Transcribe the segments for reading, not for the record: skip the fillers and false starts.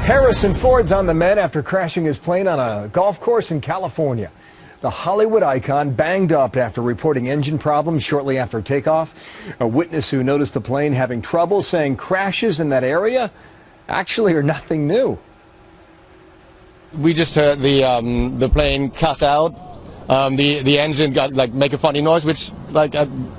Harrison Ford's on the mend after crashing his plane on a golf course in California. The Hollywood icon banged up after reporting engine problems shortly after takeoff. A witness who noticed the plane having trouble saying crashes in that area actually are nothing new. We just heard the plane cut out. The engine got make a funny noise, which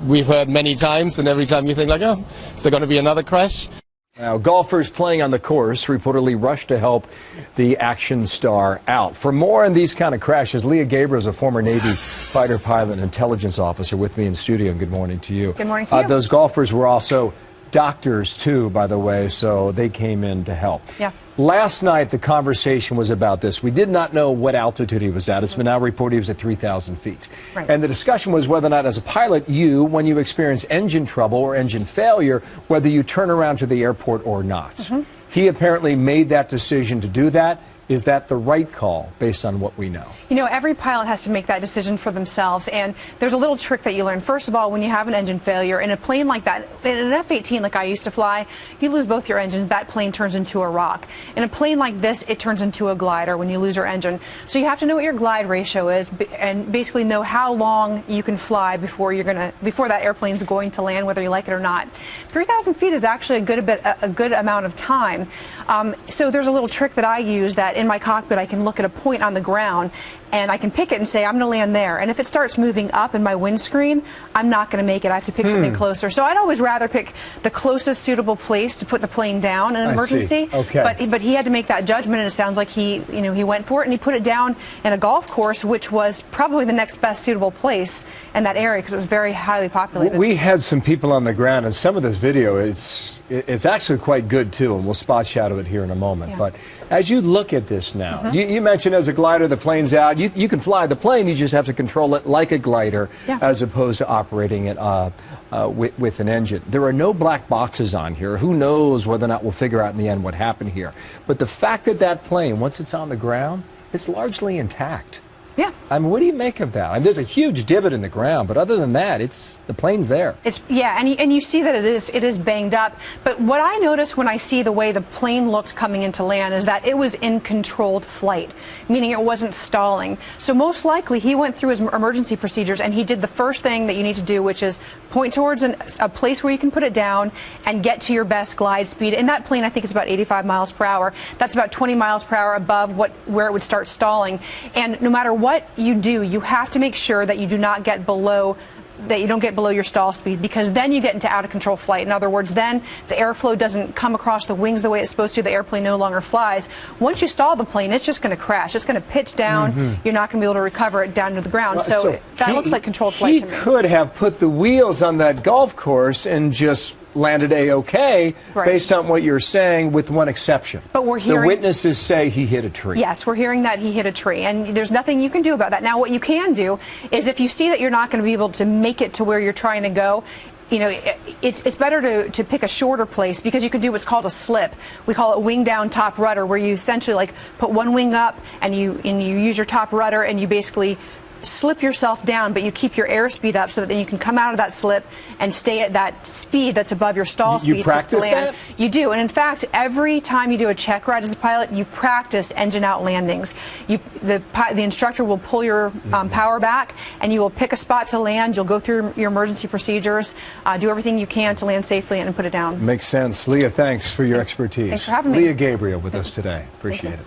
we've heard many times, and every time you think oh, is there going to be another crash? Now, golfers playing on the course reportedly rushed to help the action star out. For more on these kind of crashes, Lea Gabrielle is a former Navy fighter pilot and intelligence officer with me in studio. Good morning to you. Good morning to you. Those golfers were also doctors, too, by the way, so they came in to help. Yeah. Last night, the conversation was about this. We did not know what altitude he was at. It's been now reported he was at 3,000 feet. Right. And the discussion was whether or not, as a pilot, when you experience engine trouble or engine failure, whether you turn around to the airport or not. He apparently made that decision to do that. Is that the right call based on what we know? You know, every pilot has to make that decision for themselves, and there's a little trick that you learn. First of all, when you have an engine failure in a plane like that, in an F-18 like I used to fly, you lose both your engines, that plane turns into a rock. In a plane like this, it turns into a glider when you lose your engine. So you have to know what your glide ratio is and basically know how long you can fly before that airplane's going to land, whether you like it or not. 3,000 feet is actually a good amount of time. So there's a little trick that I use that in my cockpit I can look at a point on the ground and I can pick it and say, I'm going to land there. And if it starts moving up in my windscreen, I'm not going to make it. I have to pick something closer. So I'd always rather pick the closest suitable place to put the plane down in an emergency. Okay. But he had to make that judgment, and it sounds like he went for it, and he put it down in a golf course, which was probably the next best suitable place in that area because it was very highly populated. We had some people on the ground, and some of this video, it's actually quite good, too, and we'll spot shadow it here in a moment. Yeah. But as you look at this now, you mentioned as a glider, the plane's out. You can fly the plane, you just have to control it like a glider as opposed to operating it with an engine. There are no black boxes on here. Who knows whether or not we'll figure out in the end what happened here. But the fact that that plane, once it's on the ground, it's largely intact. Yeah. I mean, what do you make of that? I mean, there's a huge divot in the ground, but other than that, the plane's there. And you see that it is banged up. But what I noticed when I see the way the plane looked coming into land is that it was in controlled flight, meaning it wasn't stalling. So most likely he went through his emergency procedures and he did the first thing that you need to do, which is point towards a place where you can put it down and get to your best glide speed. In that plane, I think it's about 85 miles per hour. That's about 20 miles per hour above where it would start stalling. And no matter what you do, you have to make sure that you do not get below your stall speed, because then you get into out of control flight. In other words, then the airflow doesn't come across the wings the way it's supposed to. The airplane no longer flies. Once you stall the plane, it's just going to crash. It's going to pitch down. You're not going to be able to recover it down to the ground. So that looks like controlled flight to me. He could have put the wheels on that golf course and just landed A-OK, based on what you're saying, with one exception. But we're hearing the witnesses say he hit a tree. Yes, we're hearing that he hit a tree, and there's nothing you can do about that. Now, what you can do is, if you see that you're not going to be able to make it to where you're trying to go, it's better to pick a shorter place, because you can do what's called a slip. We call it wing down top rudder, where you essentially put one wing up and you use your top rudder and you basically slip yourself down, but you keep your airspeed up so that then you can come out of that slip and stay at that speed that's above your stall speed. You practice that? You do, and in fact, every time you do a check ride as a pilot, you practice engine out landings. The instructor will pull your power back, and you will pick a spot to land. You'll go through your emergency procedures, do everything you can to land safely and put it down. Makes sense. Lea, thanks for your expertise. Thanks for having me. Lea Gabrielle with us today. Appreciate it.